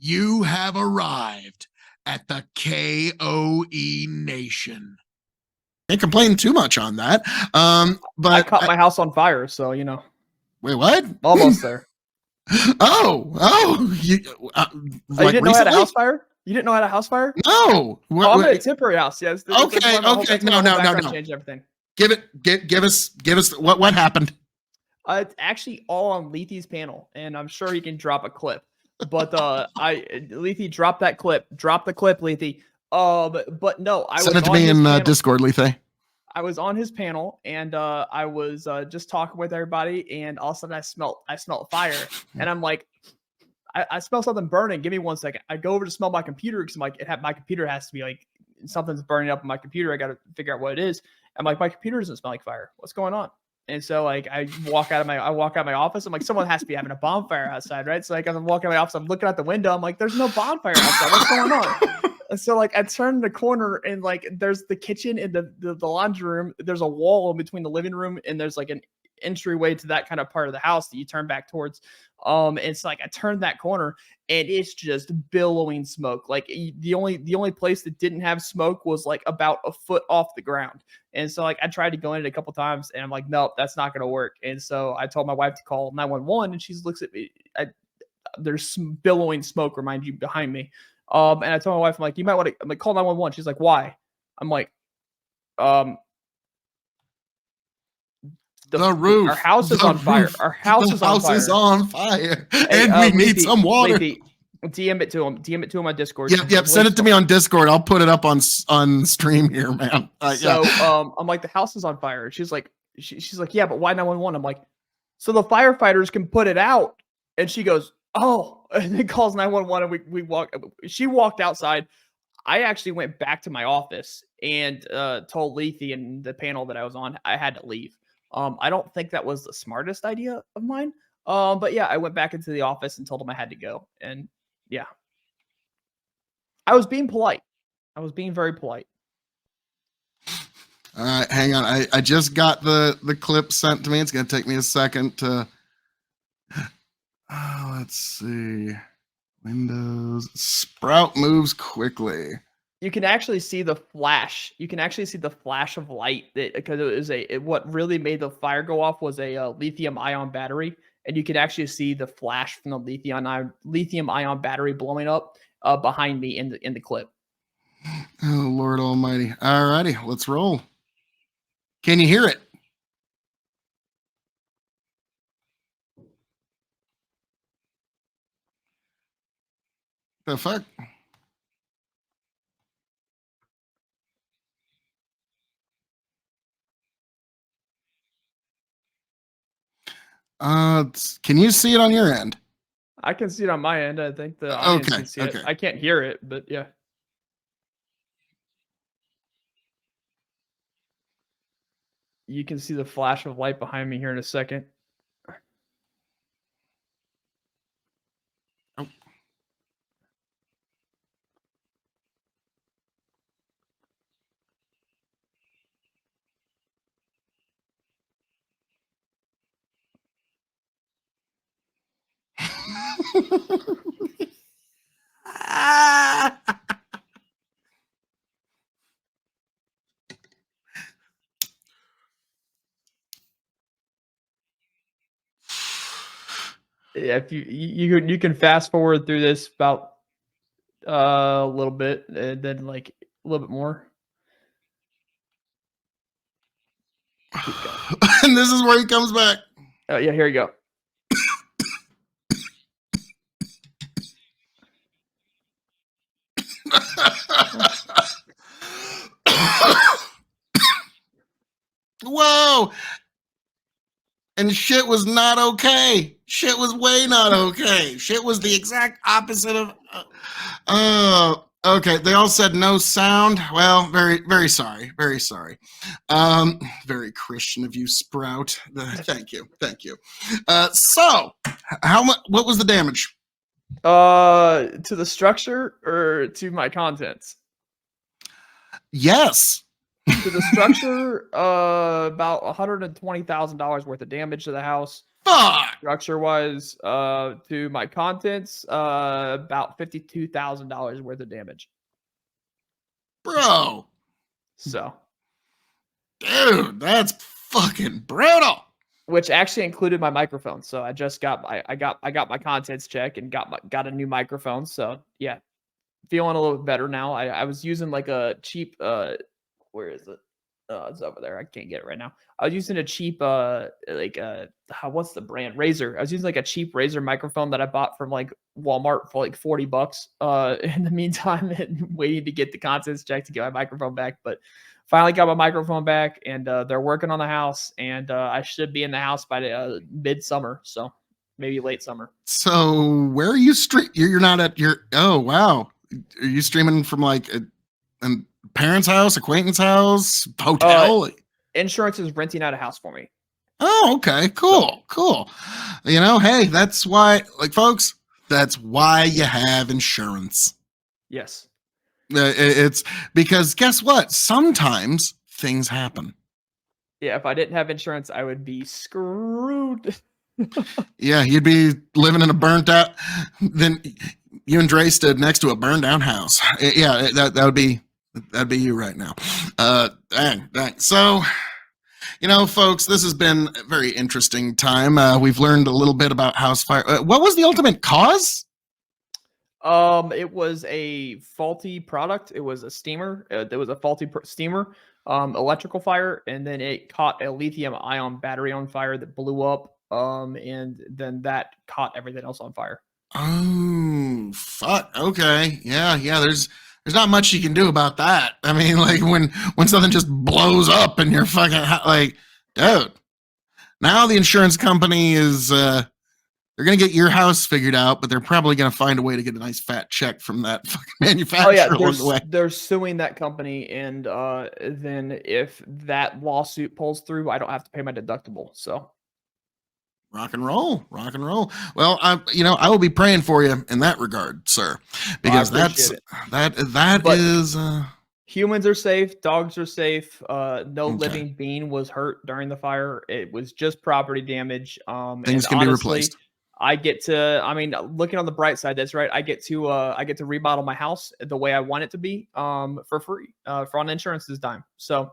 you have arrived at the K.O.E. Nation. Can't complain too much on that. But I caught my house on fire, so you know. Wait, what? Almost there. You didn't know I had a house fire? You didn't know I had a house fire? No. I'm at a temporary house. Yes. Okay. No. Change everything. Give us what happened. It's actually all on Lethe's panel, and I'm sure he can drop a clip. But Lethe, drop that clip. Drop the clip, Lethe. But no, I send it to me in Discord, Lethe. I was on his panel, and I was just talking with everybody, and all of a sudden I smelled fire, and I'm like, I smell something burning. Give me 1 second. I go over to smell my computer because I'm like, my computer has to be like something's burning up in my computer. I got to figure out what it is. I'm like, my computer doesn't smell like fire. What's going on? And so like I walk out of my office. I'm like, someone has to be having a bonfire outside, right? So like I'm walking out of my office. I'm looking out the window. I'm like, there's no bonfire outside. What's going on? And so like I turn the corner and like there's the kitchen and the laundry room. There's a wall in between the living room and there's like an entryway to that kind of part of the house that you turn back towards. It's like I turned that corner and it's just billowing smoke. Like the only place that didn't have smoke was like about a foot off the ground. And so like I tried to go in it a couple times and I'm like, nope, that's not gonna work. And so I told my wife to call 911 and she looks at me. There's some billowing smoke, remind you, behind me. And I told my wife, I'm like, you might want to, I'm like, call 911. She's like, why? I'm like, the roof. Our house is on fire. Our house is on fire. And we need some water. DM it to him. DM it to him on Discord. Yep. Send it to me on Discord. I'll put it up on stream here, man. I'm like, the house is on fire. She's like, she's like, yeah, but why 911? I'm like, so the firefighters can put it out. And she goes, oh, and then calls 911 and we walk. She walked outside. I actually went back to my office and told Lethe and the panel that I was on, I had to leave. I don't think that was the smartest idea of mine. But yeah, I went back into the office and told them I had to go. And yeah, I was being polite. I was being very polite. All right, hang on. I just got the clip sent to me. It's going to take me a second to... let's see. Windows. Sprout moves quickly. You can actually see the flash. You can actually see the flash of light because it was what really made the fire go off was a lithium ion battery. And you can actually see the flash from the lithium ion battery blowing up behind me in the clip. Oh, Lord Almighty. All righty, let's roll. Can you hear it? The fuck? Can you see it on your end? I can see it on my end. I think the audience can see it. I can't hear it, but yeah. You can see the flash of light behind me here in a second. Oh. Yeah, if you can fast forward through this about a little bit and then like a little bit more. And this is where he comes back. Oh yeah, here you go. Whoa. And shit was not okay. Shit was way not okay. Shit was the exact opposite of... okay, they all said no sound. Well, very, very sorry. Very sorry. Very Christian of you, Sprout. Thank you. Thank you. So, how much? What was the damage? To the structure or to my contents? Yes. To the structure, about $120,000 worth of damage to the house. Fuck, Structure-wise, to my contents, about $52,000 worth of damage. bro. So, Dude, that's fucking brutal. which actually included my microphone. So I just got I got my contents check and got a new microphone. So yeah, feeling a little bit better now. I was using like a cheap where is it? It's over there. I can't get it right now. I was using a cheap what's the brand? Razer. I was using like a cheap Razer microphone that I bought from like Walmart for like $40. In the meantime, and waiting to get the contents check to get my microphone back, but finally got my microphone back, and they're working on the house, and I should be in the house by the midsummer, so maybe late summer. So where are you You're not at your. Oh wow, are you streaming from like a parent's house, acquaintance house, hotel? Insurance is renting out a house for me. Oh, okay, cool, cool. You know, hey, that's why, like, folks, that's why you have insurance. Yes. It's because guess what? Sometimes things happen. Yeah, if I didn't have insurance, I would be screwed. Yeah, you'd be living in a burnt out. Then you and Dre stood next to a burned down house. Yeah, that'd be you right now. Dang. So, you know, folks, this has been a very interesting time. We've learned a little bit about house fire. What was the ultimate cause? It was a faulty product. It was a steamer. There was a faulty steamer, electrical fire, and then it caught a lithium-ion battery on fire that blew up. And then that caught everything else on fire. Oh, fuck. Okay. Yeah. There's not much you can do about that. I mean, like when something just blows up and you're fucking like, dude. Now the insurance company is they're gonna get your house figured out, but they're probably gonna find a way to get a nice fat check from that fucking manufacturer Oh yeah, along the way. they're suing that company, and then if that lawsuit pulls through, I don't have to pay my deductible. So Rock and roll, rock and roll. Well, I will be praying for you in that regard, sir, because that But is. humans are safe, dogs are safe. No Okay. living being was hurt during the fire. It was just property damage. Things And can be honestly, replaced. I get to. I mean, looking on the bright side, that's right. I get to remodel my house the way I want it to be, for free, for on insurance's dime. So,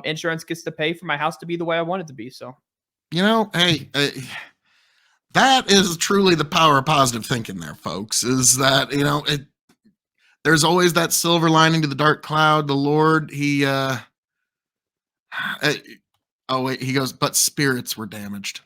insurance gets to pay for my house to be the way I want it to be. So, You know, hey, that is truly the power of positive thinking, there, folks. Is that there's always that silver lining to the dark cloud. The Lord, he oh wait, he goes, but spirits were damaged.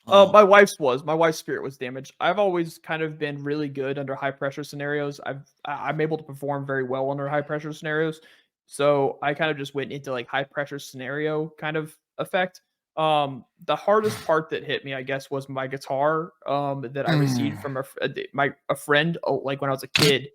Oh. my wife's spirit was damaged. I've always kind of been really good under high pressure scenarios. I'm able to perform very well under high pressure scenarios. So I kind of just went into like high pressure scenario kind of effect. The hardest part that hit me, I guess, was my guitar that I received from a friend, like when I was a kid.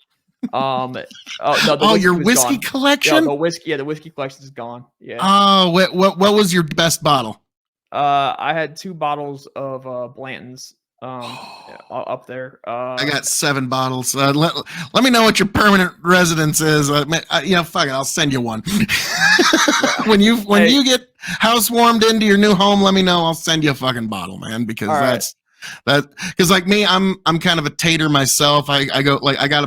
Your whiskey gone. collection? The whiskey collection is gone. Yeah. Oh, what was your best bottle? I had 2 bottles of Blanton's up there. I got 7 bottles. Let me know what your permanent residence is. Fuck it, I'll send you one. when you get house warmed into your new home, let me know. I'll send you a fucking bottle, man. Because because like me, I'm kind of a tater myself. I go like I got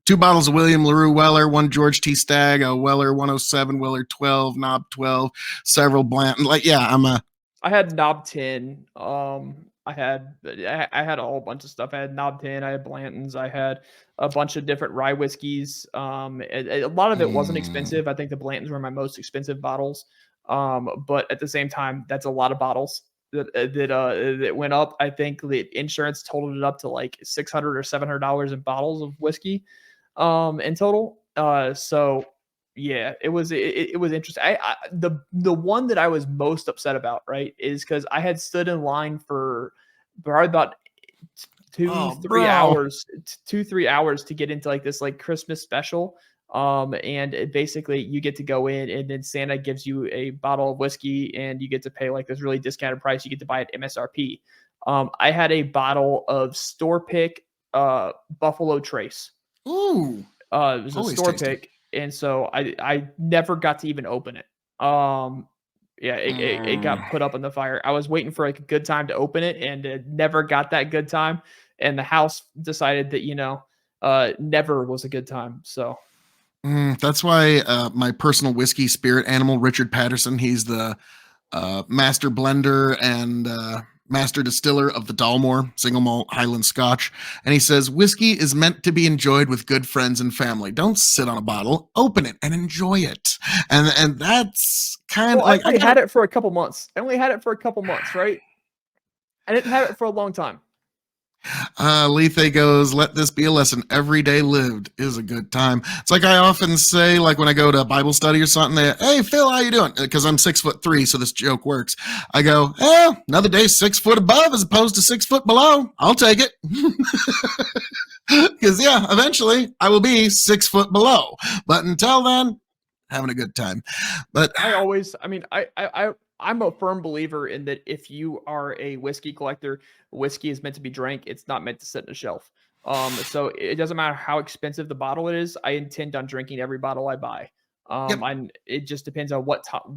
2 bottles of William LaRue Weller, 1 George T. Stagg, a Weller 107, Weller 12, Knob 12, several Blanton. Like, yeah, I had Knob 10. I had a whole bunch of stuff. I had Knob 10. I had Blanton's. I had a bunch of different rye whiskeys. A lot of it wasn't expensive. I think the Blanton's were my most expensive bottles. But at the same time, that's a lot of bottles that went up. I think the insurance totaled it up to like $600 or $700 in bottles of whiskey, in total. So yeah, it was interesting. The one that I was most upset about, right, is because I had stood in line for probably about 3 hours, 3 hours to get into like this like Christmas special. And basically you get to go in, and then Santa gives you a bottle of whiskey, and you get to pay like this really discounted price. You get to buy it MSRP. I had a bottle of store pick Buffalo Trace. Ooh. It was a store pick, and so I never got to even open it. Yeah, it got put up in the fire. I was waiting for like a good time to open it, and it never got that good time. And the house decided that never was a good time. So That's why my personal whiskey spirit animal, Richard Patterson, he's the master blender and master distiller of the Dalmore single malt Highland Scotch. And he says, whiskey is meant to be enjoyed with good friends and family. Don't sit on a bottle, open it and enjoy it. And that's kind of well, I like, only had it for a couple months. Right? I didn't have it for a long time. Lethe goes, let this be a lesson. Every day lived is a good time. It's like I often say, like when I go to Bible study or something, hey, Phil, how you doing? Because I'm 6'3", so this joke works. I go, another day 6 foot above as opposed to 6 foot below. I'll take it. Because, eventually I will be 6 foot below. But until then, having a good time. But I'm a firm believer in that if you are a whiskey collector, whiskey is meant to be drank. It's not meant to sit on a shelf. So it doesn't matter how expensive the bottle it is. I intend on drinking every bottle I buy. Yep. And it just depends on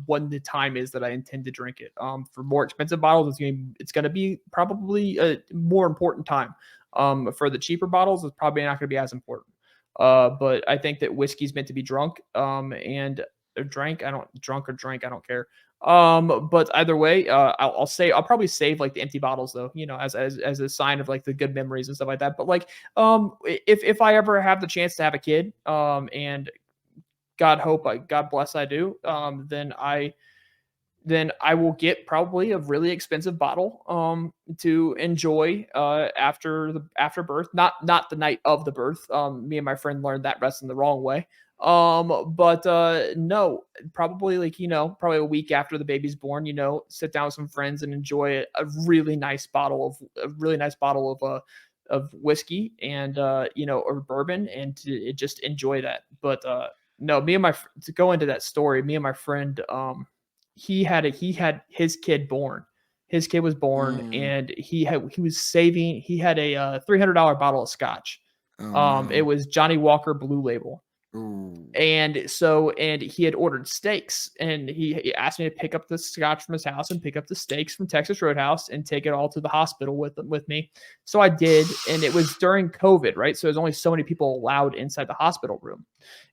when the time is that I intend to drink it. For more expensive bottles, it's gonna be probably a more important time. For the cheaper bottles, it's probably not gonna be as important. But I think that whiskey's meant to be drunk. And drank. I don't drunk or drink. I don't care. But either way, I'll probably save like the empty bottles though, as a sign of like the good memories and stuff like that. But like, if I ever have the chance to have a kid, and God bless I do, then I will get probably a really expensive bottle to enjoy after birth. Not the night of the birth. Me and my friend learned that lesson the wrong way. But no, probably probably a week after the baby's born, sit down with some friends and enjoy a really nice bottle of whiskey and or bourbon, and to just enjoy that. But no, to go into that story, me and my friend he had his kid born. His kid was born, and he had a $300 bottle of scotch. It was Johnny Walker Blue Label. Ooh. And he had ordered steaks, and he asked me to pick up the scotch from his house and pick up the steaks from Texas Roadhouse and take it all to the hospital with me. So I did, and it was during COVID, right? So there's only so many people allowed inside the hospital room.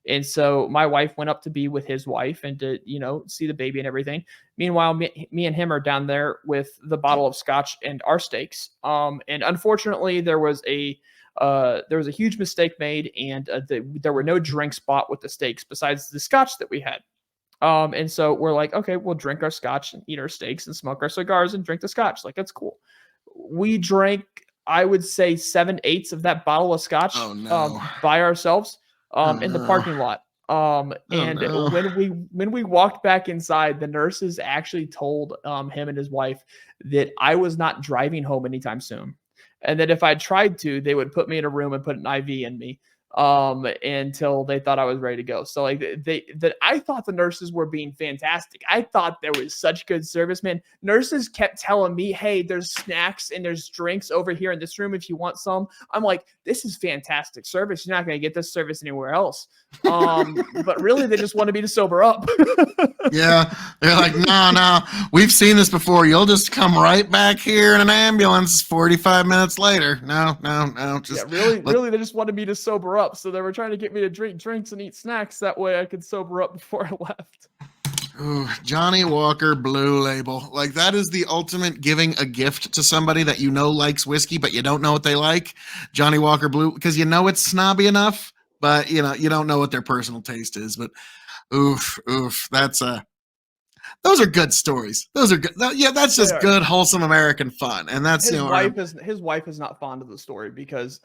And so my wife went up to be with his wife and to, see the baby and everything. Meanwhile, me and him are down there with the bottle of scotch and our steaks. And unfortunately, there was a huge mistake made, and there were no drinks bought with the steaks besides the scotch that we had. And so we're like, okay, we'll drink our scotch and eat our steaks and smoke our cigars and drink the scotch. Like, that's cool. We drank, I would say, 7/8 of that bottle of scotch by ourselves in the parking lot. And when we walked back inside, the nurses actually told him and his wife that I was not driving home anytime soon, and that if I tried to, they would put me in a room and put an IV in me until they thought I was ready to go. So like I thought the nurses were being fantastic. I thought there was such good service, man. Nurses kept telling me, hey, there's snacks and there's drinks over here in this room if you want some. I'm like, this is fantastic service. You're not going to get this service anywhere else. But really, they just wanted me to sober up. Yeah, they're like, no, we've seen this before. You'll just come right back here in an ambulance 45 minutes later. No. Just really, they just wanted me to sober up. So they were trying to get me to drink drinks and eat snacks. That way I could sober up before I left. Ooh, Johnny Walker Blue Label. Like, that is the ultimate giving a gift to somebody that likes whiskey, but you don't know what they like. Johnny Walker Blue, because it's snobby enough, but you don't know what their personal taste is. But oof, those are good stories. Those are good. Yeah, that's just good, wholesome American fun. And that's his wife is not fond of the story because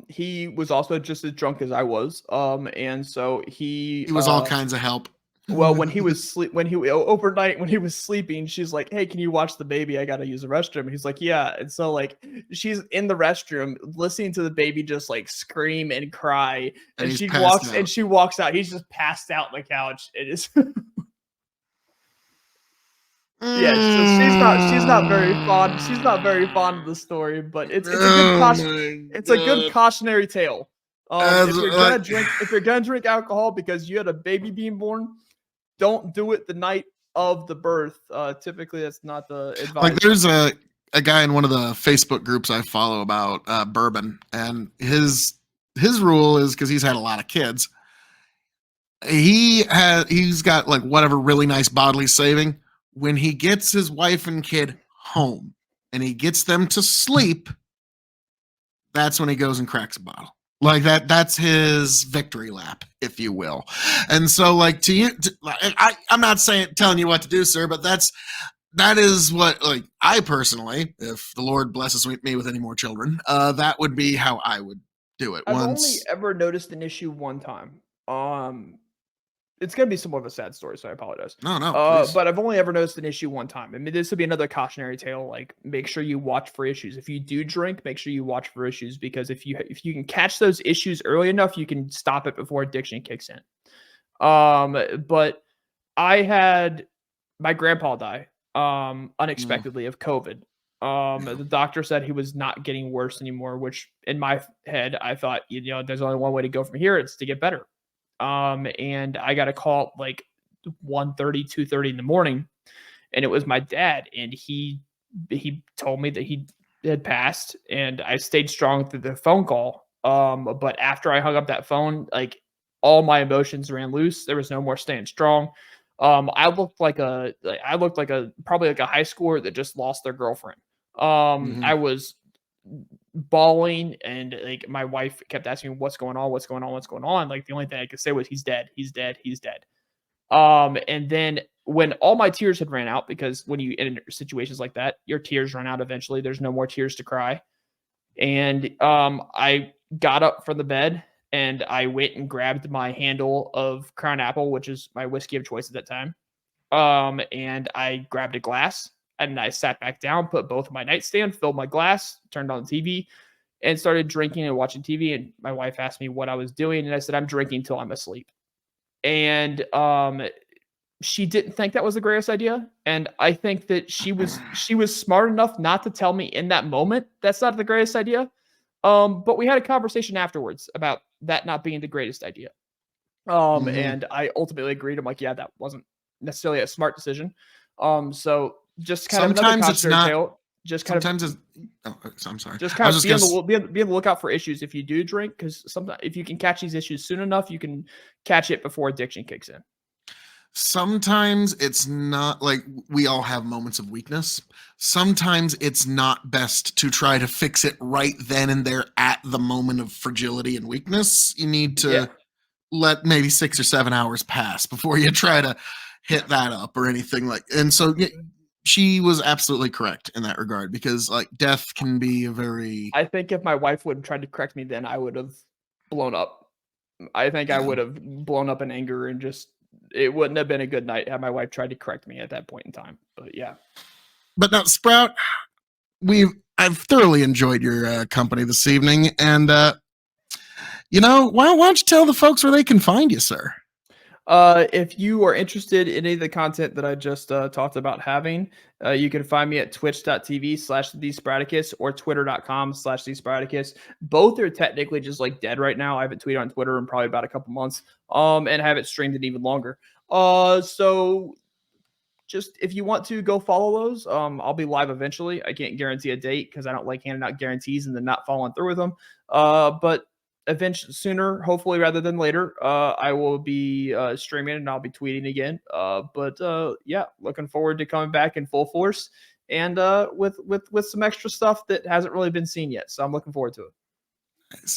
he was also just as drunk as I was. And so he was all kinds of help. Well, when he was overnight when he was sleeping, she's like, "Hey, can you watch the baby? I gotta use the restroom." And he's like, "Yeah." And so like she's in the restroom listening to the baby just like scream and cry, and she walks out. He's just passed out on the couch. It is. Yeah, so she's not very fond. She's not very fond of the story, but it's a good cautionary tale. If you're gonna drink alcohol because you had a baby being born, don't do it the night of the birth. Typically, that's not the advice. Like there's a guy in one of the Facebook groups I follow about bourbon, and his rule is because he's had a lot of kids. He's got like whatever really nice bodily saving. When he gets his wife and kid home and he gets them to sleep, that's when he goes and cracks a bottle. Like that's his victory lap, if you will. And so like to you, I'm not telling you what to do, sir, but that is what, like, I personally, if the Lord blesses me with any more children, that would be how I would do it. I've only ever noticed an issue one time. It's gonna be somewhat of a sad story, so I apologize. No, please. But I've only ever noticed an issue one time. I mean, this would be another cautionary tale. Like, make sure you watch for issues. If you do drink, make sure you watch for issues, because if you can catch those issues early enough, you can stop it before addiction kicks in. But I had my grandpa die unexpectedly of COVID. The doctor said he was not getting worse anymore, which in my head I thought, there's only one way to go from here. It's to get better. And I got a call like 1:30, 2:30 in the morning, and it was my dad, and he told me that he had passed, and I stayed strong through the phone call. But after I hung up that phone, like all my emotions ran loose. There was no more staying strong. I looked like probably like a high schooler that just lost their girlfriend. I was bawling, and like my wife kept asking me, what's going on. Like the only thing I could say was, he's dead. And then when all my tears had ran out, because when you in situations like that, your tears run out eventually, there's no more tears to cry. And I got up from the bed and I went and grabbed my handle of Crown Apple, which is my whiskey of choice at that time. And I grabbed a glass and I sat back down, put both of my nightstand, filled my glass, turned on the TV, and started drinking and watching TV. And my wife asked me what I was doing, and I said, I'm drinking till I'm asleep. And she didn't think that was the greatest idea. And I think that she was smart enough not to tell me in that moment that's not the greatest idea. But we had a conversation afterwards about that not being the greatest idea. And I ultimately agreed. I'm like, yeah, that wasn't necessarily a smart decision. So just kind of another cautionary tale. Just kind sometimes of, I'm sorry. Just kind of be on the lookout for issues if you do drink, because sometimes if you can catch these issues soon enough, you can catch it before addiction kicks in. Sometimes it's not, like, we all have moments of weakness. Sometimes it's not best to try to fix it right then and there at the moment of fragility and weakness. You need to let maybe 6 or 7 hours pass before you try to hit that up or anything like. And so she was absolutely correct in that regard, because like death can be a very. I think if my wife would have tried to correct me then, I would have blown up. I think I would have blown up in anger, and just it wouldn't have been a good night had my wife tried to correct me at that point in time. But yeah. But now, Sprout, I've thoroughly enjoyed your company this evening, and why don't you tell the folks where they can find you, sir? If you are interested in any of the content that I just talked about having, you can find me at twitch.tv/TheSprouticus or twitter.com/TheSprouticus. Both are technically just like dead right now. I haven't tweeted on Twitter in probably about a couple months, and haven't streamed it even longer. So just if you want to go follow those, I'll be live eventually. I can't guarantee a date because I don't like handing out guarantees and then not following through with them. But eventually, sooner, hopefully rather than later, I will be streaming and I'll be tweeting again. But yeah, looking forward to coming back in full force and with some extra stuff that hasn't really been seen yet. So I'm looking forward to it. Nice.